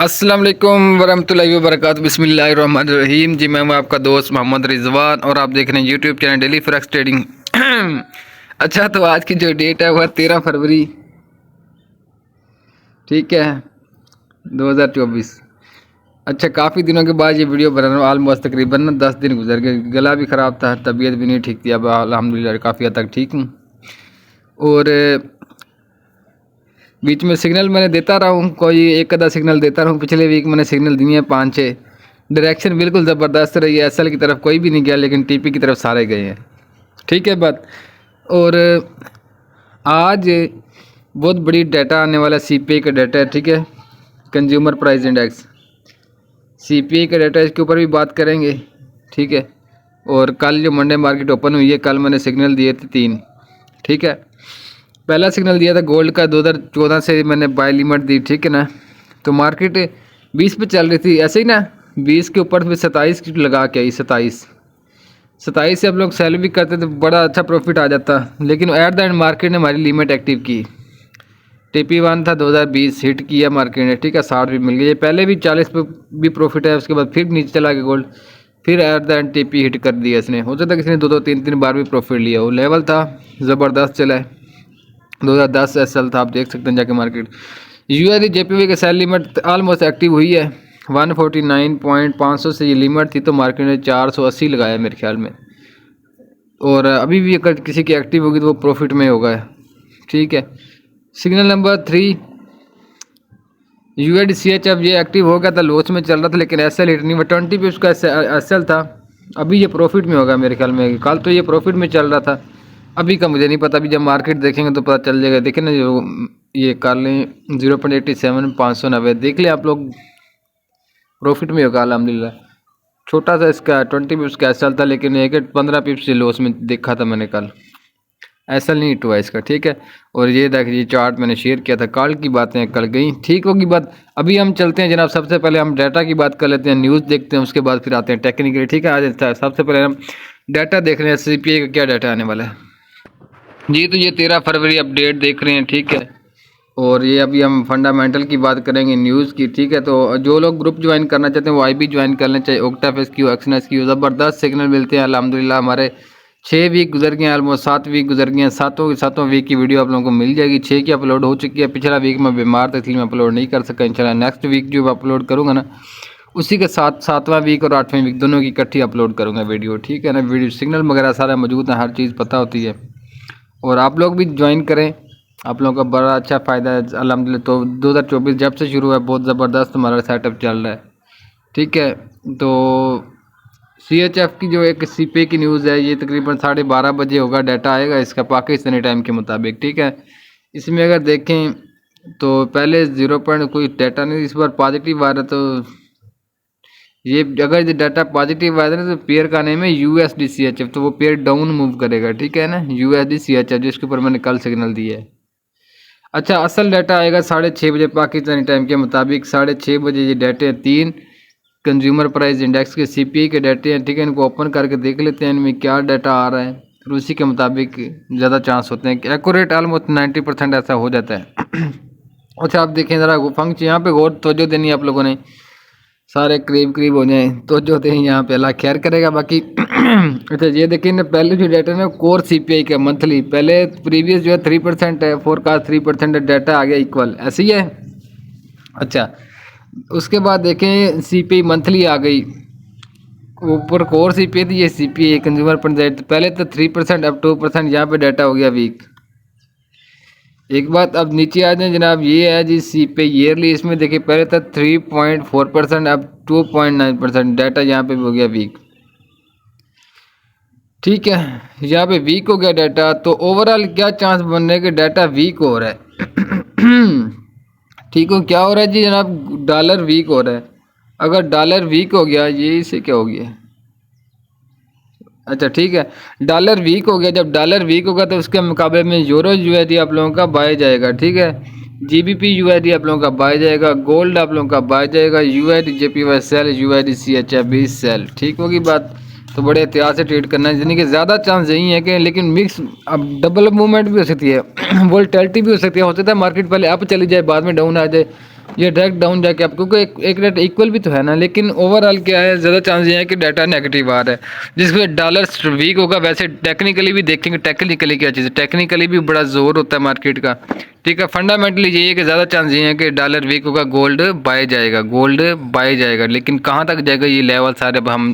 अस्सलाम वालेकुम वरहमतुल्लाहि वबरकातुहू। बिस्मिल्लाहिर्रहमानिर्रहीम। जी मैं हूं आपका दोस्त मोहम्मद रिजवान और आप देख रहे हैं YouTube channel daily forex trading. अच्छा, तो आज की जो डेट है वह 13 फरवरी, ठीक है, 2024। अच्छा, काफ़ी दिनों के बाद ये वीडियो बना रहा हूँ। ऑलमोस्ट तकरीबन ना 10 दिन गुजर गए। गला भी ख़राब था, तबीयत भी नहीं ठीक थी। अब अल्हम्दुलिल्लाह काफ़ी हद तक ठीक हूँ। और बीच में सिग्नल मैंने देता रहा हूँ, कोई एक आधा सिग्नल देता रहा हूँ। पिछले वीक मैंने सिग्नल दिए हैं 5-6। डायरेक्शन बिल्कुल ज़बरदस्त रही है। एसएल की तरफ कोई भी नहीं गया, लेकिन टीपी की तरफ सारे गए हैं। ठीक है बात। और आज बहुत बड़ी डाटा आने वाला सीपीआई का डाटा है, ठीक है, कंज्यूमर प्राइस इंडेक्स। सीपीआई का डाटा, इसके ऊपर भी बात करेंगे, ठीक है। और कल जो मंडे मार्केट ओपन हुई है, कल मैंने सिग्नल दिए थे 3, ठीक है। पहला सिग्नल दिया था गोल्ड का 2014 से मैंने बाय लिमिट दी, ठीक है ना। तो मार्केट 20 पे चल रही थी ऐसे ही ना, 20 के ऊपर फिर 27 की लगा के आई। 27 से आप लोग सेल भी करते तो बड़ा अच्छा प्रॉफिट आ जाता, लेकिन एट द एंड मार्केट ने हमारी लिमिट एक्टिव की। TP1 था 2020 हिट किया मार्केट ने, ठीक है, 60 भी मिल गई। पहले भी 40 पे भी प्रॉफिट है, उसके बाद फिर नीचे चला गया गोल्ड, फिर at the end TP hit कर दिया इसने। हो सकता है किसी ने 2-2 3-3 बार भी प्रॉफिट लिया। वो लेवल था ज़बरदस्त चला है, 2010 SL था, आप देख सकते हैं जाके मार्केट। USD JPY के सेल लिमिट ऑलमोस्ट एक्टिव हुई है। 149.500 से ये लिमिट थी, तो मार्केट ने 480 लगाया मेरे ख्याल में। और अभी भी अगर किसी की एक्टिव होगी तो वो प्रॉफिट में होगा, ठीक है। सिग्नल नंबर 3 USD CHF, ये एक्टिव हो गया था, लॉस में चल रहा था, लेकिन SL हिट नहीं हुआ। 20 पे उसका SL था। अभी ये प्रॉफिट में होगा मेरे ख्याल में। कल तो ये प्रॉफिट में चल रहा था, अभी का मुझे नहीं पता। अभी जब मार्केट देखेंगे तो पता चल जाएगा। देखें ना, जो ये कर लें 0.87 देख लें आप लोग, प्रॉफिट में होगा अल्हम्दुलिल्लाह। छोटा सा इसका 20 पिप्स का SL था, लेकिन एक 15 पिप्स से लॉस में देखा था मैंने कल। SL नहीं हिट हुआ इसका, ठीक है। और ये देखिए चार्ट मैंने शेयर किया था, कल की बातें कल गई, ठीक होगी बात। अभी हम चलते हैं जनाब, सबसे पहले हम डाटा की बात कर लेते हैं, न्यूज़ देखते हैं, उसके बाद फिर आते हैं टेक्निकली, ठीक है। आज सबसे पहले हम डाटा देख रहे हैं, CPI का क्या डाटा आने वाला है जी। तो ये 13 फरवरी अपडेट देख रहे हैं, ठीक है। और ये अभी हम फंडामेंटल की बात करेंगे, न्यूज़ की, ठीक है। तो जो लोग ग्रुप ज्वाइन करना चाहते हैं वो IB ज्वाइन कर लें, चाहे ओक्टाफेस की हो, एक्सनेस की हो। ज़बरदस्त सिग्नल मिलते हैं अल्हम्दुलिल्लाह। हमारे 6 वीक गुजर गए हैं, ऑलमोस्ट 7 वीक गुजर गए हैं। सातों वीक की वीडियो आप लोगों को मिल जाएगी। 6 की अपलोड हो चुकी है। पिछला वीक मैं बीमार था, इसलिए मैं अपलोड नहीं कर सका। इंशाल्लाह नेक्स्ट वीक जो अपलोड करूँगा ना, उसी के साथ 7वां वीक और 8वें वीक दोनों की इकट्ठी अपलोड करूँगा वीडियो, ठीक है ना। वीडियो सिग्नल वगैरह सारा मौजूद है, हर चीज़ पता होती है। और आप लोग भी ज्वाइन करें, आप लोगों का बड़ा अच्छा फ़ायदा है अल्हम्दुलिल्लाह। तो 2024 जब से शुरू है, बहुत ज़बरदस्त हमारा सेटअप चल रहा है, ठीक है। तो CHF की जो एक CPI की न्यूज़ है, ये तकरीबन 12:30 बजे होगा, डाटा आएगा इसका पाकिस्तानी टाइम के मुताबिक, ठीक है। इसमें अगर देखें तो पहले 0 पॉइंट कोई डाटा नहीं, इस बार पॉजिटिव आ रहा। तो ये अगर ये डाटा पॉजिटिव आया ना, तो पेयर का नेम है USD CHF, तो वो पेयर डाउन मूव करेगा, ठीक है ना, USD CHF, जिसके ऊपर मैंने कल सिग्नल दिया है। अच्छा, असल डाटा आएगा 6:30 बजे पाकिस्तानी टाइम के मुताबिक। 6:30 बजे ये डाटे हैं 3 कंज्यूमर प्राइस इंडेक्स के CPI के डाटे हैं, ठीक है। इनको ओपन करके देख लेते हैं इनमें क्या डाटा आ रहा है, फिर उसी के मुताबिक ज़्यादा चांस होते हैं कि एक्यूरेट ऑलमोस्ट 90% ऐसा हो जाता है। अच्छा, आप देखें ज़रा फंक्शन, यहाँ पे गौर तवज्जो देनी है आप लोगों ने, सारे करीब हो जाएँ तो जो थे यहाँ पे, अल्लाह खैर करेगा बाकी। अच्छा, ये देखिए ना, पहले जो डाटा है कोर CPI का मंथली, पहले प्रीवियस जो है 3% है, फोरकास्ट 3% है, डाटा आ गया इक्वल, ऐसे ही है। अच्छा, उसके बाद देखें CPI मंथली आ गई, ऊपर कोर CPI थी, ये CPI कंज्यूमर प्राइस पहले तो 3%, अब 2%, यहाँ पे डाटा हो गया वीक। एक बात, अब नीचे आ जाए जनाब, ये है जी CPI ईयरली। इसमें देखिए पहले था 3.4%, अब 2.9%, डाटा यहाँ पे हो गया वीक, ठीक है। यहाँ पे वीक हो गया डाटा, तो ओवरऑल क्या चांस बनने के डाटा वीक हो रहा है। ठीक हो, क्या हो रहा है जी जनाब, डॉलर वीक हो रहा है। अगर डॉलर वीक हो गया, ये इसे क्या हो गया, अच्छा ठीक है, डॉलर वीक हो गया। जब डॉलर वीक होगा तो उसके मुकाबले में यूरो USD आप लोगों का बाय जाएगा, ठीक है। GBP USD आप लोगों का बाय जाएगा, गोल्ड आप लोगों का बाय जाएगा, USD JPY sell, USD CHF भी सेल, ठीक होगी बात। तो बड़े एहतियात से ट्रेड करना है, यानी कि ज़्यादा चांस यही है कि, लेकिन मिक्स, अब डबल मूवमेंट भी हो सकती है। वोलेटिलिटी भी हो सकती है, हो सकता है मार्केट पहले अप चली जाए, बाद में डाउन आ जाए। ये डायरेक्ट डाउन जाके आप, क्योंकि एक रेट इक्वल भी तो है ना, लेकिन ओवरऑल क्या है, ज़्यादा चांस ये है कि डाटा नेगेटिव आ रहा है, जिसमें डॉलर वीक होगा। वैसे टेक्निकली भी देखेंगे, टेक्निकली क्या चीज़ है, टेक्निकली भी बड़ा जोर होता है मार्केट का, ठीक है। फंडामेंटली ये है कि ज़्यादा चांस ये है कि डॉलर वीक होगा, गोल्ड बाय जाएगा, गोल्ड बाय जाएगा, लेकिन कहाँ तक जाएगा ये लेवल सारे अब हम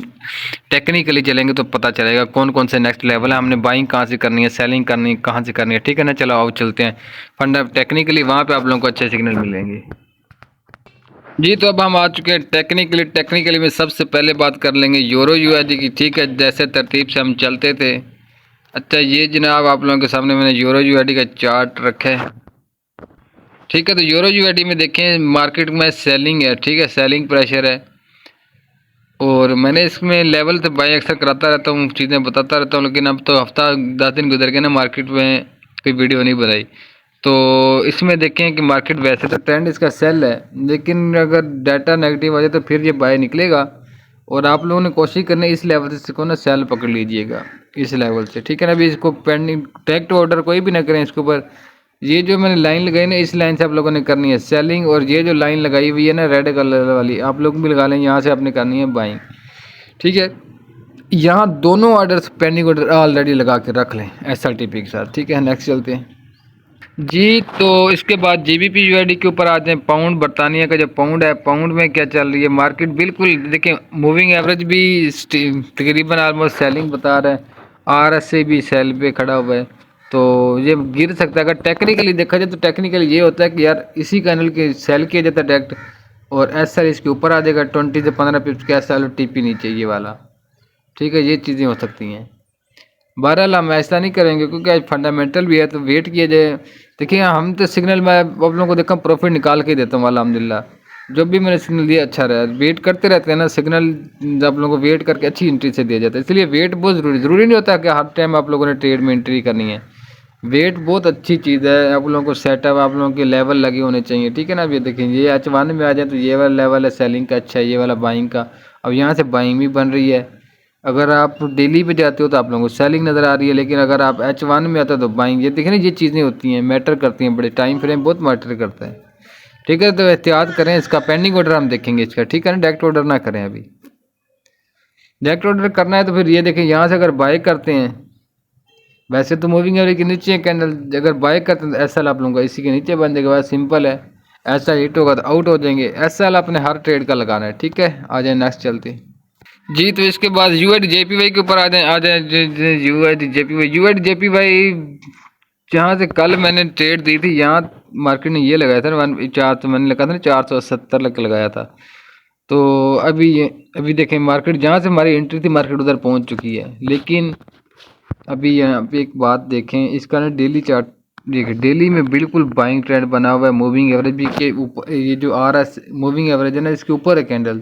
टेक्निकली चलेंगे तो पता चलेगा कौन कौन से नेक्स्ट लेवल है, हमने बाइंग कहाँ से करनी है, सेलिंग करनी है, कहाँ से करनी है, ठीक है ना। चलो आओ चलते हैं फंडा टेक्निकली, वहाँ पे आप लोगों को अच्छे सिग्नल मिलेंगे। जी तो अब हम आ चुके हैं टेक्निकली में सबसे पहले बात कर लेंगे यूरो यूएसडी की, ठीक है, जैसे तरतीब से हम चलते थे। अच्छा ये जनाब आप लोगों के सामने मैंने यूरो यूएसडी का चार्ट रखा है, ठीक है। तो यूरो यूएसडी में देखें मार्केट में सेलिंग है, ठीक है, सेलिंग प्रेशर है, और मैंने इसमें लेवल तो बाई अक्सर कराता रहता हूँ, चीज़ें बताता रहता हूँ, लेकिन अब तो हफ्ता 10 दिन गुजर गए ना, मार्केट में कोई वीडियो नहीं बनाई। तो इसमें देखें कि मार्केट वैसे तो ट्रेंड इसका सेल है, लेकिन अगर डाटा नेगेटिव आ जाए तो फिर ये बाय निकलेगा, और आप लोगों ने कोशिश करनी इस लेवल से इसको ना सेल पकड़ लीजिएगा, इस लेवल से, ठीक है ना। अभी इसको पेंडिंग डायरेक्ट ऑर्डर कोई भी ना करें इसके ऊपर। ये जो मैंने लाइन लगाई ना, इस लाइन से आप लोगों ने करनी है सेलिंग, और ये जो लाइन लगाई हुई है ना रेड कलर वाली, आप लोग भी लगा लें, यहाँ से आपने करनी है बाइंग, ठीक है। यहाँ दोनों ऑर्डर्स पेंडिंग ऑर्डर ऑलरेडी लगा के रख लें SRTP के साथ, ठीक है। नेक्स्ट चलते हैं जी। तो इसके बाद GBP USD के ऊपर आते हैं। पाउंड बरतानिया का जो पाउंड है, पाउंड में क्या चल रही है मार्केट, बिल्कुल देखें मूविंग एवरेज भी तकरीबन ऑलमोस्ट सेलिंग बता रहा है, RSI भी सेल पे खड़ा हुआ है, तो ये गिर सकता है। अगर टेक्निकली देखा जाए तो टेक्निकली ये होता है कि यार इसी कैंडल के सेल किया जाता है डायरेक्ट, और SL इसके ऊपर आ जाएगा 20 से 15 पिप्स का SL TP नीचे ये वाला, ठीक है। ये चीज़ें हो सकती हैं। बहरहाल हम ऐसा नहीं करेंगे क्योंकि आज फंडामेंटल भी है, तो वेट किया जाए। देखिए हम तो सिग्नल में आप लोगों को देखा प्रॉफिट निकाल के देता हूँ अल्हम्दुलिल्लाह, जब भी मैंने सिग्नल दिया अच्छा रहा। वेट करते रहते हैं ना सिग्नल, आप लोगों को वेट करके अच्छी एंट्री से दिया जाता है, इसलिए वेट बहुत ज़रूरी नहीं होता कि हर टाइम आप लोगों ने ट्रेड में एंट्री करनी है। वेट बहुत अच्छी चीज़ है, आप लोगों को सेटअप आप लोगों के लेवल लगे होने चाहिए, ठीक है ना। अब ये देखें ये H1 में आ जाए तो ये वाला लेवल है सेलिंग का, अच्छा है ये वाला बाइंग का। अब यहाँ से बाइंग भी बन रही है। अगर आप डेली पे जाते हो तो आप लोगों को सेलिंग नज़र आ रही है, लेकिन अगर आप H1 में आते हो तो बाइंग। ये देखें ना ये चीज़ें होती हैं, मैटर करती हैं, बड़े टाइम फ्रेम बहुत मैटर करता है, ठीक है। तो एहतियात करें इसका। पेंडिंग ऑर्डर हम देखेंगे इसका, ठीक है ना, डायरेक्ट ऑर्डर ना करें। अभी डायरेक्ट ऑर्डर करना है तो फिर ये देखें यहाँ से अगर बाय करते हैं, वैसे तो मूविंग एवरेज के नीचे है कैंडल, अगर बाय करते हैं तो SL आप लोगों का इसी के नीचे बन जाएगा, बस सिंपल है। ऐसा हिट होगा तो आउट हो जाएंगे। SL अपने हर ट्रेड का लगाना है, ठीक है। आ जाए नेक्स्ट चलते जी। तो इसके बाद USD JPY के ऊपर आ जाए USD JPY जहाँ से कल मैंने ट्रेड दी थी, यहाँ मार्केट ने ये लगाया था ना 4, तो मैंने लगा था ना 470 लग लगाया था। तो अभी देखें मार्केट जहाँ से हमारी एंट्री थी मार्केट उधर पहुँच चुकी है, लेकिन अभी यहाँ पे एक बात देखें, इसका ना डेली चार्ट देखिए, डेली में बिल्कुल बाइंग ट्रेंड बना हुआ है। मूविंग एवरेज भी के ऊपर, ये जो RS मूविंग एवरेज है ना इसके ऊपर है कैंडल,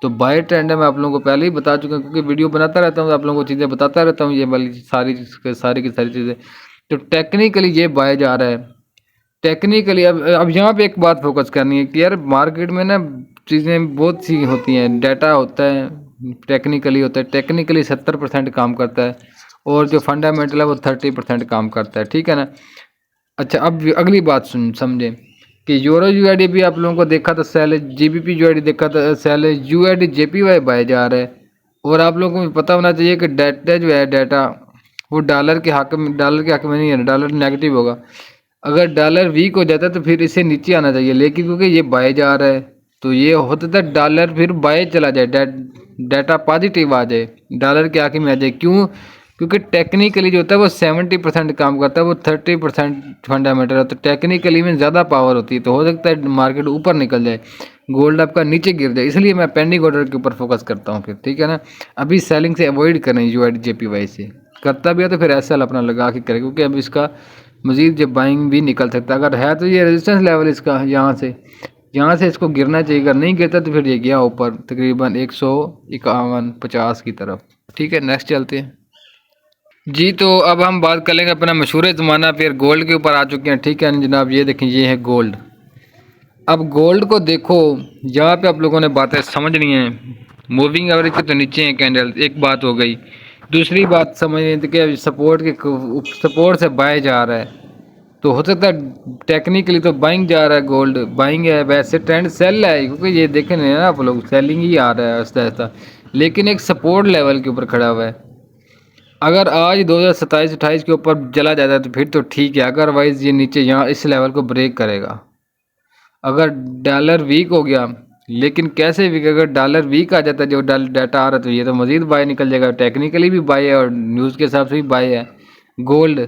तो बाय ट्रेंड है। मैं आप लोगों को पहले ही बता चुका हूँ क्योंकि वीडियो बनाता रहता हूँ, आप लोगों को चीज़ें बताता रहता हूँ, ये वाली सारी की सारी चीज़ें। तो टेक्निकली ये बाय जा रहा है टेक्निकली। अब यहाँ पे एक बात फोकस करनी है कि यार मार्केट में ना चीज़ें बहुत सी होती हैं, डाटा होता है, टेक्निकली होता है। टेक्निकली 70% काम करता है, और जो फंडामेंटल है वो 30% काम करता है, ठीक है ना। अच्छा अब अगली बात समझें कि यूरो USD भी आप लोगों को देखा था सेल, GBP USD देखा था सेल, USD JPY बाय जा रहा है। और आप लोगों को पता होना चाहिए कि डाटा जो है डाटा वो डॉलर के हक में नहीं है, डॉलर नेगेटिव होगा। अगर डॉलर वीक हो जाता है तो फिर इसे नीचे आना चाहिए, लेकिन क्योंकि ये बाय जा रहा है तो ये होता था डॉलर फिर बाय चला जाए, डाटा पॉजिटिव आ जाए, डॉलर के हक में आ जाए। क्यों? क्योंकि टेक्निकली जो होता है वो 70% काम करता है, वो 30% फंडामेंटल है। तो टेक्निकली में ज़्यादा पावर होती है, तो हो सकता है मार्केट ऊपर निकल जाए, गोल्ड आपका नीचे गिर जाए। इसलिए मैं पेंडिंग ऑर्डर के ऊपर फोकस करता हूँ फिर, ठीक है ना। अभी सेलिंग से अवॉइड करें, USD JPY से करता भी है तो फिर SL अपना लगा के करें, क्योंकि अब इसका मज़ीद जब बाइंग भी निकल सकता है। अगर है तो ये रेजिस्टेंस लेवल इसका यहाँ से इसको गिरना चाहिए, अगर नहीं गिरता तो फिर ये गया ऊपर तकरीबन 151-50 की तरफ, ठीक है। नेक्स्ट चलते हैं जी। तो अब हम बात कर लेंगे अपना मशहूर ज़माना, फिर गोल्ड के ऊपर आ चुके हैं, ठीक है जनाब। ये देखें ये है गोल्ड। अब गोल्ड को देखो, यहाँ पे आप लोगों ने बातें समझनी है। मूविंग एवरेज के तो नीचे है कैंडल, एक बात हो गई। दूसरी बात समझ कि सपोर्ट से बाय जा रहा है, तो हो सकता है टेक्निकली तो बाइंग जा रहा है, गोल्ड बाइंग है, वैसे ट्रेंड सेल है क्योंकि ये देख रहे हैं ना आप लोग, सेलिंग ही आ रहा है आहिस्ता आहिस्ता, लेकिन एक सपोर्ट लेवल के ऊपर खड़ा हुआ है। अगर आज 2027-28 के ऊपर चला जाता है तो फिर तो ठीक है, अदरवाइज ये नीचे यहाँ इस लेवल को ब्रेक करेगा। अगर डॉलर वीक हो गया, लेकिन कैसे वीक, अगर डॉलर वीक आ जाता है जो डाटा आ रहा है तो ये तो मज़ीद बाय निकल जाएगा, टेक्निकली भी बाय है और न्यूज़ के हिसाब से भी बाय है। गोल्ड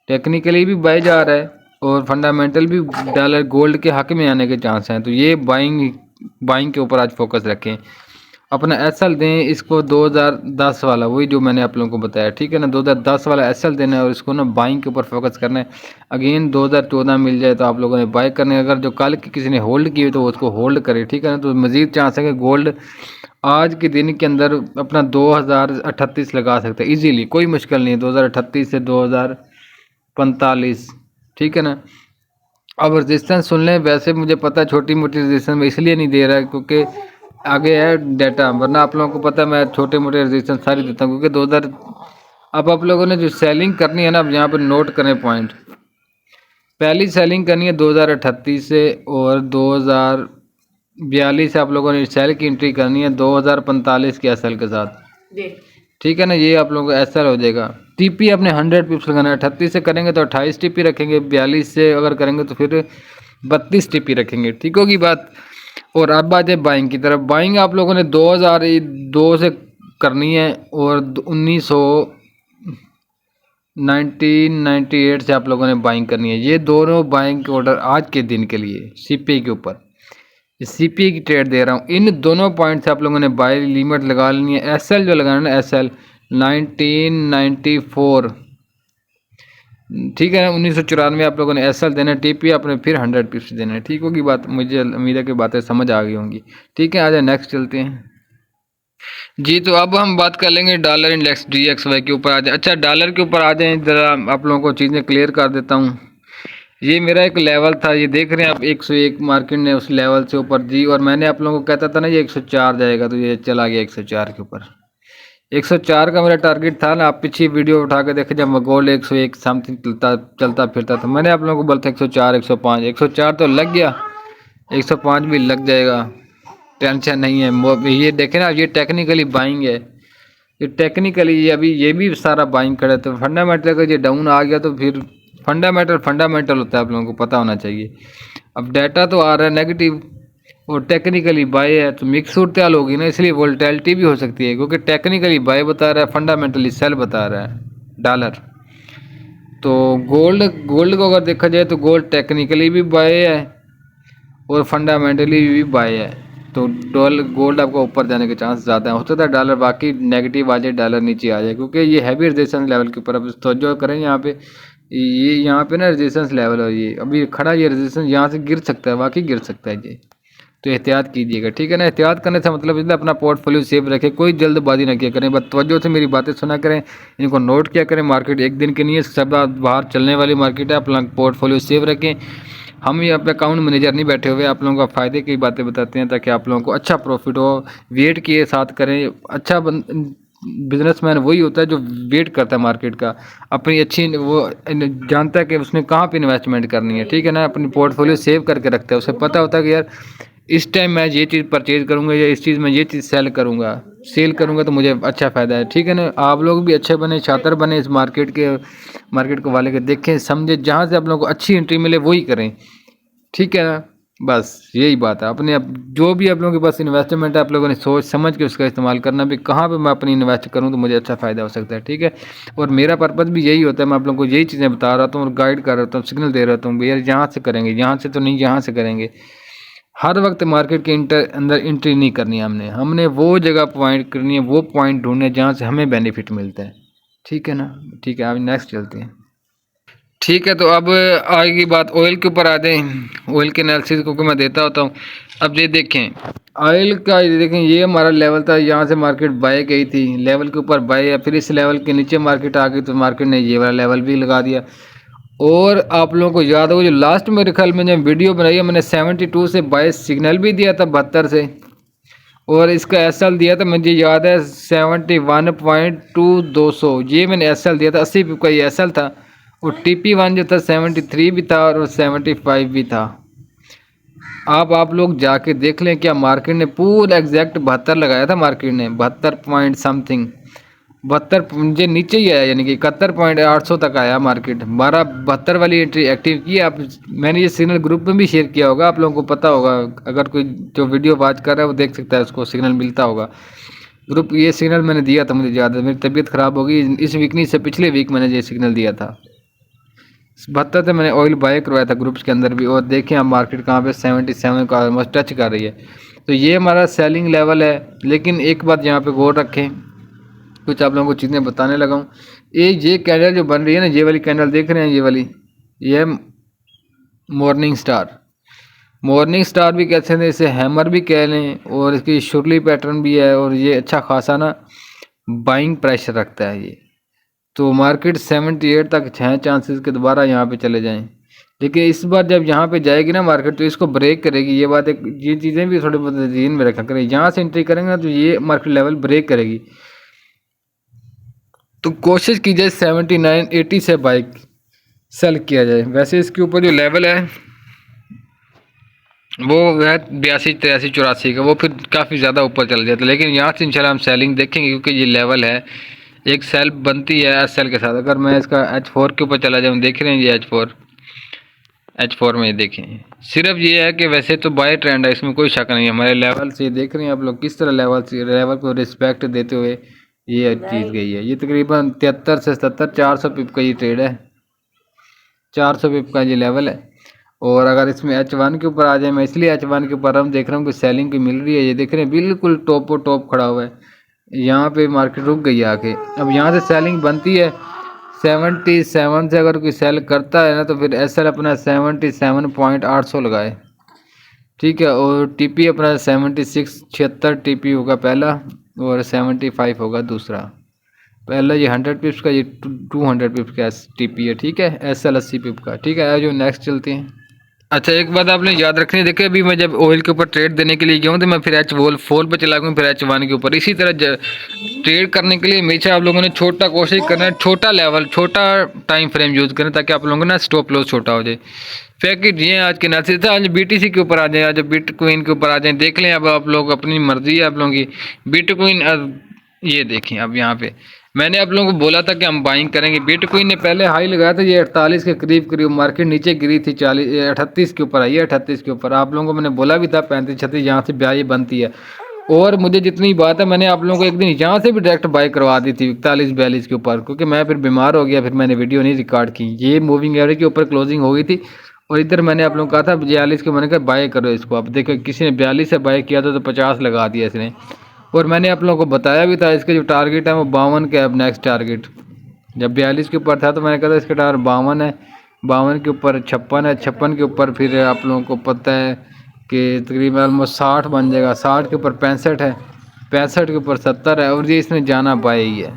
टेक्निकली भी बाय जा रहा है और फंडामेंटल भी डॉलर गोल्ड के हक में आने के चांस हैं, तो ये बाइंग बाइंग के ऊपर आज फोकस रखें। अपना एसएल दें इसको 2010 वाला, वही जो मैंने आप लोगों को बताया, ठीक है ना, 2010 वाला एसएल देना है और इसको ना बाइंग के ऊपर फोकस करना है। अगेन 2014 मिल जाए तो आप लोगों ने बाय करने, अगर जो कल की किसी ने होल्ड की हुई तो उसको होल्ड करे, ठीक है ना। तो मज़ीद चांस है कि गोल्ड आज के दिन के अंदर अपना 2038 लगा सकता है ईजीली, कोई मुश्किल नहीं है, 2038 से 2045, ठीक है ना। अब रजिस्टेंस सुन लें, वैसे मुझे पता है छोटी मोटी रजिस्टेंस में इसलिए नहीं दे रहा है क्योंकि आगे है डाटा, वरना आप लोगों को पता है मैं छोटे मोटे रजिस्टेंस सारी देता हूँ क्योंकि 2000। अब आप लोगों ने जो सेलिंग करनी है ना, अब यहाँ पर नोट करें पॉइंट, पहली सेलिंग करनी है 2038 से और 2042 से आप लोगों ने सेल की एंट्री करनी है 2045 के एसएल के साथ, ठीक है ना। ये आप लोगों को एसएल हो जाएगा। टीपी अपने 100 पिप्स लगाना है, 38 से करेंगे तो 28 टीपी रखेंगे, 42 से अगर करेंगे तो फिर 32 टीपी रखेंगे, ठीक होगी बात। और अब आ जाए बाइंग की तरफ, बाइंग आप लोगों ने 2002 से करनी है और 1998 से आप लोगों ने बाइंग करनी है। ये दोनों बाइंग के ऑर्डर आज के दिन के लिए सीपीआई के ऊपर, सीपीआई की ट्रेड दे रहा हूँ। इन दोनों पॉइंट से आप लोगों ने बाय लिमिट लगा लेनी है। एसएल जो लगाना है एसएल 1994, ठीक है ना, 1994 आप लोगों ने एसएल देना है, टीपी आपने फिर 100 पिप्स देना है, ठीक होगी बात। मुझे उम्मीद है कि बातें समझ आ गई होंगी, ठीक है। आ जाए नेक्स्ट चलते हैं जी। तो अब हम बात कर लेंगे डॉलर इंडेक्स DXY के ऊपर आ जाए। अच्छा डॉलर के ऊपर आ जाए, ज़रा आप लोगों को चीज़ें क्लियर कर देता हूँ। ये मेरा एक लेवल था, ये देख रहे हैं आप 101 मार्केट ने उस लेवल से ऊपर दी, और मैंने आप लोगों को कहता था ना ये 104 जाएगा, तो ये चला गया 104 के ऊपर। 104 का मेरा टारगेट था ना, आप पीछे वीडियो उठा के देखें जब गोल्ड 101 समथिंग चलता फिरता था, मैंने आप लोगों को बोला था 104 105, 104 तो लग गया, 105 भी लग जाएगा, टेंशन नहीं है। ये देखें ना, ये टेक्निकली बाइंग है, ये टेक्निकली ये अभी ये भी सारा बाइंग खड़ा है। तो फंडामेंटल अगर ये डाउन आ गया तो फिर फंडामेंटल होता है, आप लोगों को पता होना चाहिए। अब डाटा तो आ रहा है नेगेटिव और टेक्निकली बाय है, तो मिक्स सूरत हाल होगी ना, इसलिए वोलेटिलिटी भी हो सकती है क्योंकि टेक्निकली बाय बता रहा है, फंडामेंटली सेल बता रहा है डॉलर। तो गोल्ड को अगर देखा जाए तो गोल्ड टेक्निकली भी बाय है और फंडामेंटली भी बाय है, तो गोल्ड आपको ऊपर जाने के चांस ज़्यादा है। हो सकता है डॉलर बाकी नेगेटिव आ जाए, डॉलर नीचे आ जाए, क्योंकि ये हैवी रेजिस्टेंस लेवल के ऊपर। अब तो जो करें यहाँ पे, ये यहाँ पे ना रेजिस्टेंस लेवल है, ये अभी खड़ा, ये रेजिस्टेंस यहाँ से गिर सकता है, बाकी गिर सकता है ये, तो एहतियात कीजिएगा, ठीक है ना। एहतियात करने से मतलब इसलिए अपना पोर्टफोलियो सेव रखें, कोई जल्दबाजी ना किया करें, बस तवज्जो से मेरी बातें सुना करें, इनको नोट किया करें। मार्केट एक दिन की नहीं है, सब बाहर चलने वाली मार्केट है, अपना पोर्टफोलियो सेव रखें। हम यहाँ पे अकाउंट मैनेजर नहीं बैठे हुए, आप लोगों का फ़ायदे की बातें बताते हैं ताकि आप लोगों को अच्छा प्रॉफिट हो। वेट के साथ करें, अच्छा बिजनेसमैन वही होता है जो वेट करता है मार्केट का, अपनी अच्छी वो जानता है कि उसने कहाँ पे इन्वेस्टमेंट करनी है, ठीक है ना। अपनी पोर्टफोलियो सेव करके रखता है, उसे पता होता है कि यार इस टाइम मैं ये चीज़ परचेज करूँगा या इस चीज़ में ये चीज़ सेल करूँगा तो मुझे अच्छा फ़ायदा है, ठीक है ना। आप लोग भी अच्छे बने, छात्र बने इस मार्केट को वाले के, देखें समझे, जहाँ से आप लोगों को अच्छी एंट्री मिले वही करें, ठीक है ना। बस यही बात है। अपने अब जो भी आप लोगों के पास इन्वेस्टमेंट है, आप लोगों ने सोच समझ के उसका इस्तेमाल करना भी, कहाँ पे मैं अपनी इन्वेस्ट करूँ तो मुझे अच्छा फ़ायदा हो सकता है, ठीक है। और मेरा पर्पज़ भी यही होता है, मैं आप लोगों को यही चीज़ें बता रहा हूँ और गाइड कर रहा हूँ, सिग्नल दे रहा हूँ भैया यहाँ से करेंगे, यहाँ से तो नहीं, यहाँ से करेंगे। हर वक्त मार्केट के अंदर एंट्री नहीं करनी है, हमने वो जगह पॉइंट करनी है, वो पॉइंट ढूंढने जहाँ से हमें बेनिफिट मिलता है, ठीक है ना। ठीक है, अब नेक्स्ट चलते हैं, ठीक है। तो अब आगे बात ऑयल के ऊपर आ जाए। ऑयल के एनालिसिस को मैं देता होता हूँ। अब ये देखें ऑयल का, ये देखें ये हमारा लेवल था, यहाँ से मार्केट बाय गई थी, लेवल के ऊपर बाय है, फिर इस लेवल के नीचे मार्केट आ गई तो मार्केट ने ये वाला लेवल भी लगा दिया। और आप लोगों को याद होगा जो लास्ट मेरे ख्याल में जब वीडियो बनाई है मैंने 72 से बाय सिग्नल भी दिया था 72 से, और इसका एसएल दिया था मुझे याद है 71.2 200, ये मैंने एसएल दिया था 80 पिप का ये एसएल था, और TP1 जो था 73 भी था और 75 भी था। आप लोग जाके देख लें, क्या मार्केट ने पूरा एग्जैक्ट 72 लगाया था, मार्केट ने 72 पॉइंट समथिंग, 72 मुझे नीचे ही आया, यानी कि 71.800 तक आया मार्केट। 72 वाली एंट्री एक्टिव की आप। मैंने ये सिग्नल ग्रुप में भी शेयर किया होगा, आप लोगों को पता होगा, अगर कोई जो वीडियो वॉच कर रहा है वो देख सकता है, उसको सिग्नल मिलता होगा। ग्रुप ये सिग्नल मैंने दिया था, मुझे याद है, मेरी तबीयत ख़राब हो गई इस वीक नहीं, से पिछले वीक मैंने ये सिग्नल दिया था। 72 से मैंने ऑयल बाय करवाया था ग्रुप्स के अंदर भी, और देखें आप मार्केट कहाँ पे 77 का ऑलमोस्ट टच कर रही है। तो ये हमारा सेलिंग लेवल है। लेकिन एक बात यहाँ पे गौर रखें, कुछ आप लोगों को चीज़ें बताने लगा हूँ। ये कैंडल जो बन रही है ना, ये वाली कैंडल देख रहे हैं, ये वाली, ये मॉर्निंग स्टार, मॉर्निंग स्टार भी कहते हैं, इसे हैमर भी कह लें, और इसकी शुरली पैटर्न भी है, और ये अच्छा खासा ना बाइंग प्रेशर रखता है ये। तो मार्केट 78 तक है चांसेस के दोबारा यहाँ पे चले जाएं। लेकिन इस बार जब यहाँ पे जाएगी ना मार्केट, तो इसको ब्रेक करेगी, ये बात एक, ये चीज़ें भी थोड़ी बहुत ध्यान में रखा करें। यहाँ से एंट्री करेंगे ना तो ये मार्केट लेवल ब्रेक करेगी, तो कोशिश की जाए 79-80 से बाइक सेल किया जाए। वैसे इसके ऊपर जो लेवल है वो है 82-83-84 का, वो फिर काफ़ी ज़्यादा ऊपर चल जाता है। लेकिन यहाँ से इंशाल्लाह हम सेलिंग देखेंगे, क्योंकि ये लेवल है, एक सेल बनती है SL के साथ। अगर मैं इसका H4 के ऊपर चला जाऊँ, देख रहे हैं ये H4 में, ये देखें, सिर्फ ये है कि वैसे तो बाय ट्रेंड है, इसमें कोई शक नहीं है। हमारे लेवल से देख रहे हैं आप लोग, किस तरह लेवल को रिस्पेक्ट देते हुए ये चीज़ गई है। ये तकरीबन 73 से 77, 400 पिप का ये ट्रेड है, 400 पिप का ये लेवल है। और अगर इसमें H1 के ऊपर आ जाए, मैं इसलिए H1 के ऊपर हम देख रहा हूँ कि सेलिंग की मिल रही है। ये देख रहे हैं बिल्कुल टॉप टॉप खड़ा हुआ है, यहाँ पे मार्केट रुक गई आके। अब यहाँ से सेलिंग बनती है 77 से, अगर कोई सेल करता है ना तो फिर SL अपना 77.800 लगाए, ठीक है। और TP अपना 76 TP होगा पहला, और 75 होगा दूसरा। पहला ये 100 पिप्स का, ये 200 पिप्स का TP है, ठीक है। SL 80 पिप का, ठीक है। जो नेक्स्ट चलते हैं। अच्छा, एक बात आपने याद रखनी है, देखिए अभी मैं जब ऑयल के ऊपर ट्रेड देने के लिए गया हूँ तो मैं फिर H4 पे चला गया, फिर H1 के ऊपर। इसी तरह ट्रेड करने के लिए हमेशा आप लोगों ने छोटा कोशिश करना है, छोटा लेवल, छोटा टाइम फ्रेम यूज़ करें, ताकि आप लोगों को ना स्टॉप लॉस छोटा हो जाए। पैकेट ये आज के नाते था, आज BTC के ऊपर आ जाए, आज बिटकॉइन के ऊपर आ जाए, देख लें। अब आप लोग अपनी मर्जी है आप लोगों की। बिटकॉइन ये देखें, अब यहाँ पे मैंने आप लोगों को बोला था कि हम बाइंग करेंगे। बिटकॉइन ने पहले हाई लगाया था, ये 48 के करीब मार्केट नीचे गिरी थी, 38 के ऊपर आई है, 38 के ऊपर। आप लोगों को मैंने बोला भी था 35-36 यहाँ से ब्याज बनती है। और मुझे जितनी बात है, मैंने आप लोगों को एक दिन यहाँ से भी डायरेक्ट बाई करवा दी थी 41-42 के ऊपर, क्योंकि मैं फिर बीमार हो गया, फिर मैंने वीडियो नहीं रिकॉर्ड की। ये मूविंग एवरेज के ऊपर क्लोजिंग हो गई थी, और इधर मैंने आप लोगों को कहा था 42 के, मैंने कहा बाय करो इसको। अब देखो किसी ने 42 से बाय किया था तो 50 लगा दिया इसने। और मैंने आप लोगों को बताया भी था इसका जो टारगेट है वो 52 का है। अब नेक्स्ट टारगेट जब 42 के ऊपर था तो मैंने कहा था इसका टारगेट 52 है, 52 के ऊपर 56 है, 56 के ऊपर फिर आप लोगों को पता है कि तकरीबन ऑलमोस्ट 60 बन जाएगा, 60 के ऊपर 65 है, 65 के ऊपर 70 है। और ये इसने जाना बाय ही है,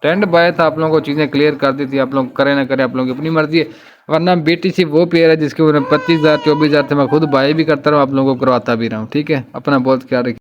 ट्रेंड बाय था। आप लोगों को चीज़ें क्लियर कर दी थी, आप लोग करें ना करें आप लोगों की अपनी मर्जी है। वरना BTC वो पेयर है जिसके ऊपर 25,000 24,000 से मैं खुद बाय भी करता रहा हूँ, आप लोगों को करवाता भी रहा हूँ, ठीक है। अपना बहुत ख्याल रखिए।